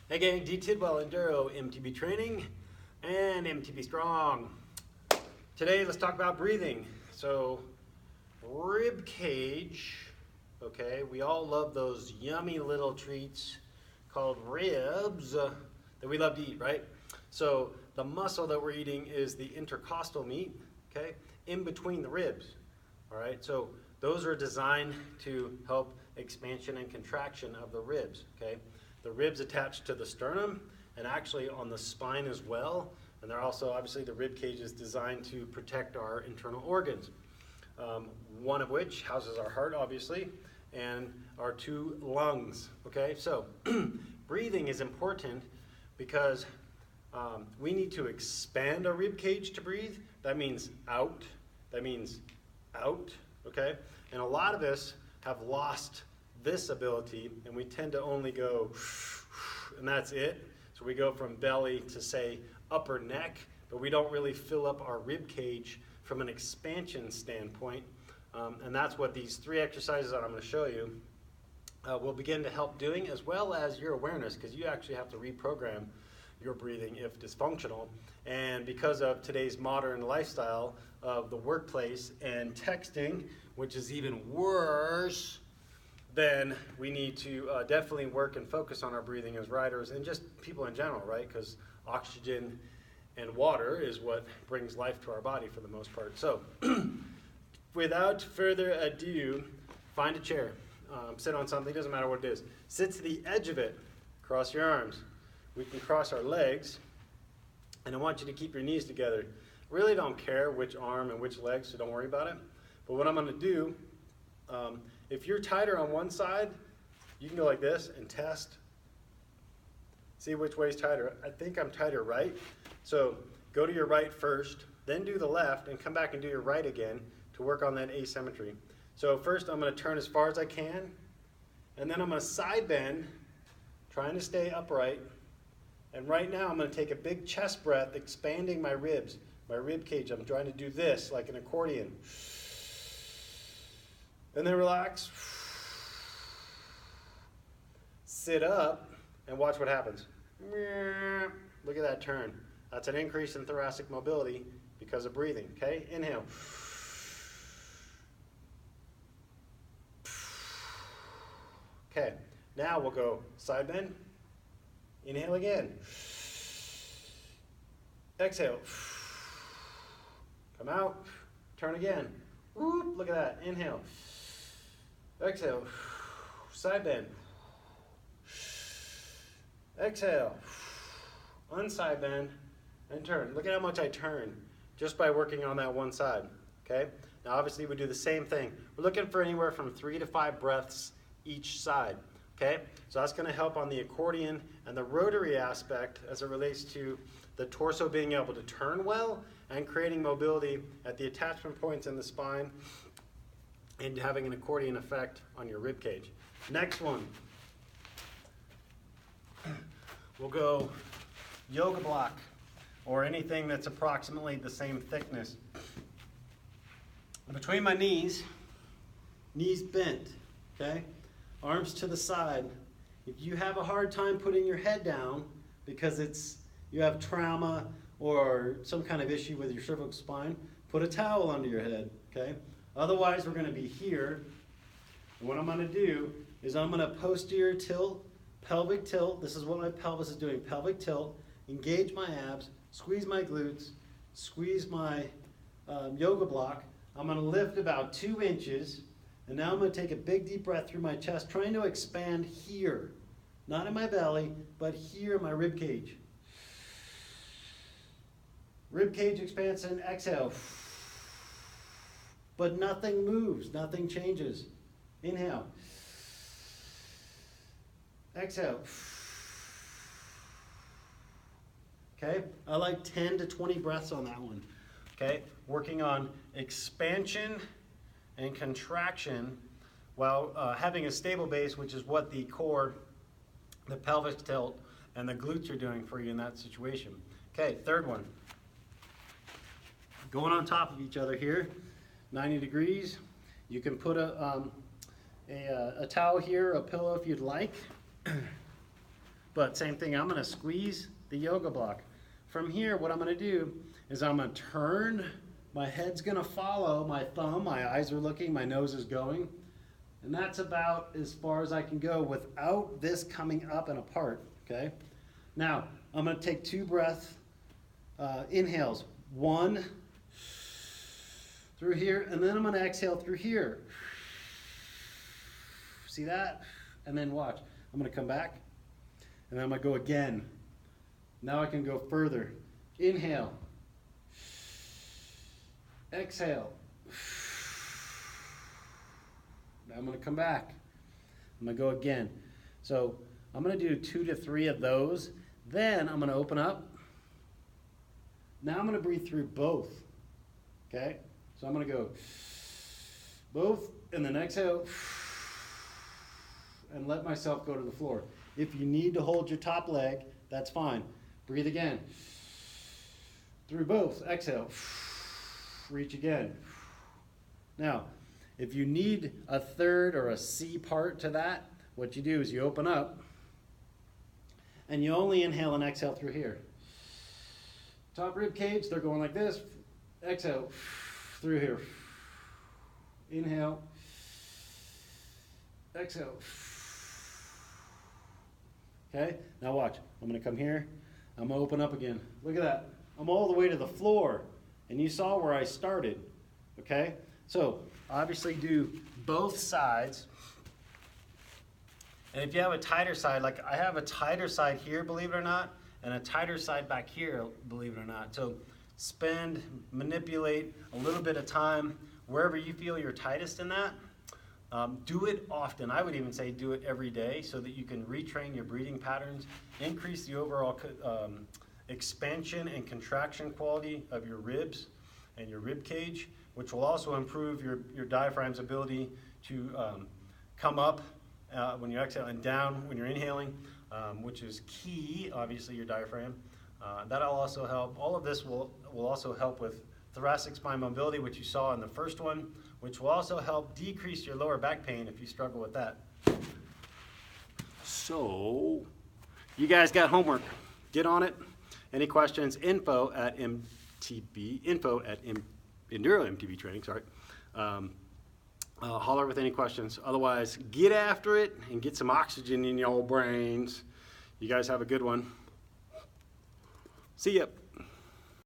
Hey gang, D Tidwell Enduro, MTB Training, and MTB Strong. Today let's talk about breathing. So, rib cage, okay, we all love those yummy little treats called ribs that we love to eat, right? So, the muscle that we're eating is the intercostal meat, okay, in between the ribs, all right? So, those are designed to help expansion and contraction of the ribs, okay? The ribs attached to the sternum and actually on the spine as well. And they're also, obviously, the rib cage is designed to protect our internal organs. One of which houses our heart, obviously, and our two lungs, okay? So breathing is important because we need to expand our rib cage to breathe. That means out, okay? And a lot of us have lost this ability, and we tend to only go, and that's it. So we go from belly to, say, upper neck, but we don't really fill up our rib cage from an expansion standpoint. And that's what these 3 exercises that I'm going to show you will begin to help doing, as well as your awareness, because you actually have to reprogram your breathing if dysfunctional. And because of today's modern lifestyle of the workplace and texting, which is even worse, then we need to definitely work and focus on our breathing as riders and just people in general, right? Because oxygen and water is what brings life to our body for the most part. So without further ado, find a chair, sit on something, doesn't matter what it is. Sit to the edge of it, cross your arms. We can cross our legs, and I want you to keep your knees together. Really don't care which arm and which leg, so don't worry about it. But what I'm gonna do, if you're tighter on one side, you can go like this and test. See which way is tighter. I think I'm tighter right. So go to your right first, then do the left, and come back and do your right again to work on that asymmetry. So first I'm going to turn as far as I can, and then I'm going to side bend, trying to stay upright. And right now I'm going to take a big chest breath, expanding my ribs, my rib cage. I'm trying to do this like an accordion. And then relax. Sit up and watch what happens. Look at that turn. That's an increase in thoracic mobility because of breathing, okay? Inhale. Okay, now we'll go side bend. Inhale again. Exhale. Come out. Turn again. Look at that. Inhale. Exhale. Side bend. Exhale. Unside bend and turn. Look at how much I turn just by working on that one side. Okay? Now obviously we do the same thing. We're looking for anywhere from 3 to 5 breaths each side. Okay? So that's going to help on the accordion and the rotary aspect as it relates to the torso being able to turn well and creating mobility at the attachment points in the spine and having an accordion effect on your rib cage. Next one. We'll go yoga block or anything that's approximately the same thickness. Between my knees, knees bent, okay? Arms to the side. If you have a hard time putting your head down because you have trauma or some kind of issue with your cervical spine, put a towel under your head, okay? Otherwise, we're gonna be here. And what I'm gonna do is I'm gonna posterior tilt, pelvic tilt. This is what my pelvis is doing, pelvic tilt. Engage my abs, squeeze my glutes, squeeze my yoga block. I'm gonna lift about 2 inches, and now I'm gonna take a big deep breath through my chest, trying to expand here. Not in my belly, but here in my rib cage. Rib cage expansion, exhale. But nothing moves, nothing changes. Inhale. Exhale. Okay, I like 10 to 20 breaths on that one. Okay, working on expansion and contraction while having a stable base, which is what the core, the pelvic tilt, and the glutes are doing for you in that situation. Okay, third one. Going on top of each other here, 90 degrees. You can put a towel here, a pillow if you'd like. But same thing, I'm gonna squeeze the yoga block. From here, what I'm gonna do is I'm gonna turn, my head's gonna follow my thumb, my eyes are looking, my nose is going. And that's about as far as I can go without this coming up and apart, okay? Now, I'm gonna take 2 breath inhales. 1 through here, and then I'm gonna exhale through here. See that? And then watch. I'm gonna come back, and then I'm gonna go again. Now I can go further. Inhale. Exhale. Now I'm gonna come back. I'm gonna go again. So I'm gonna do 2 to 3 of those. Then I'm gonna open up. Now I'm gonna breathe through both, okay? So I'm gonna go both, and then exhale, and let myself go to the floor. If you need to hold your top leg, that's fine. Breathe again. Through both, exhale. Reach again. Now, if you need a third or a C part to that, what you do is you open up, and you only inhale and exhale through here. Top rib cage, they're going like this. Exhale through here. Inhale. Exhale. Okay, now watch. I'm gonna come here. I'm gonna open up again. Look at that. I'm all the way to the floor. And you saw where I started. Okay, so obviously do both sides. And if you have a tighter side, like I have a tighter side here, believe it or not, and a tighter side back here, believe it or not. So manipulate a little bit of time wherever you feel you're tightest in that. Do it often. I would even say do it every day so that you can retrain your breathing patterns, increase the overall expansion and contraction quality of your ribs and your rib cage, which will also improve your diaphragm's ability to come up when you're exhaling and down when you're inhaling, which is key, obviously, your diaphragm. That'll also help. All of this will also help with thoracic spine mobility, which you saw in the first one, which will also help decrease your lower back pain if you struggle with that. So, you guys got homework. Get on it. Any questions? Info at Enduro MTB Training, sorry. Holler with any questions. Otherwise, get after it and get some oxygen in your brains. You guys have a good one. See ya.